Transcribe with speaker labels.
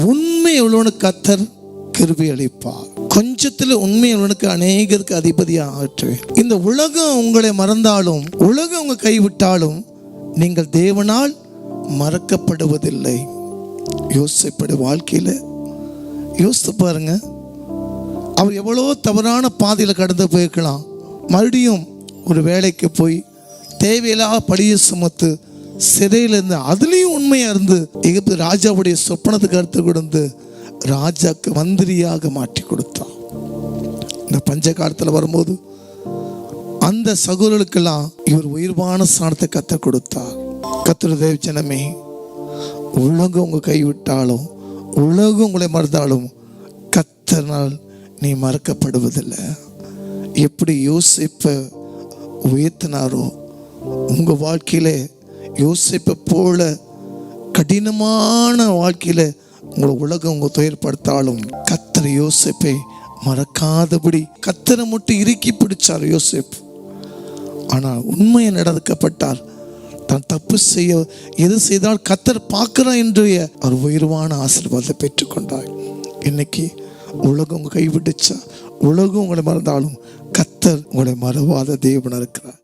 Speaker 1: உண்மை உள்ளவனுக்கு கர்த்தர் கிருபை அளிப்பார். கொஞ்சத்தில் உண்மை உள்ளவனுக்கு அநேகருக்கு அதிபதியாக ஆற்றுவேன். இந்த உலகம் உங்களை மறந்தாலும், உலகம் உங்க கைவிட்டாலும், நீங்கள் தேவனால் மறக்கப்படுவதில்லை. யோசிப்பட வாழ்க்கையில் யோசித்து பாருங்க. அவர் எவ்வளோ தவறான பாதையில் கடந்து போயிருக்கலாம். மறுபடியும் ஒரு வேலைக்கு போய் தேவையில்லாத பழியை சுமத்து சிறையிலிருந்து அதுலேயும் உண்மையாக இருந்து எகிப்து ராஜாவுடைய சொப்பனத்துக்கு கருத்து கொடுத்து ராஜாக்கு மந்திரியாக மாற்றி கொடுத்தான். இந்த பஞ்ச காலத்தில் வரும்போது அந்த சகோதரர்களுக்கெல்லாம் இவர் உயர்வான ஸ்தானத்தை கற்றுக் கொடுத்தார். கர்த்தருடைய தேவ ஜனமே, உலகம் உங்க கைவிட்டாலும், உலகம் உங்களை மறந்தாலும், கர்த்தரால் நீ மறக்கப்படுவதில்லை. எப்படி யோசிப்பை உயர்த்தினாரோ உங்க வாழ்க்கையில, யோசிப்பை போல கடினமான வாழ்க்கையில உங்களை உலகம் உங்க துயர்படுத்தாலும், கர்த்தர் யோசிப்பை மறக்காதபடி கர்த்தரை மட்டும் இறுக்கி பிடிச்சார் யோசிப்பு. ஆனால் உண்மையை நடக்கப்பட்டார். தான் தப்பு செய்ய எது செய்தால் கர்த்தர் பார்க்கிறார் என்று அவர் உயர்வான ஆசீர்வாதத்தை பெற்றுக்கொண்டார். இன்னைக்கு உலகம் உங்க கைவிட்டுச்சா, உலகம் உங்களை மறந்தாலும் கர்த்தர் உங்களை மறவாத தேவன் இருக்கிறார்.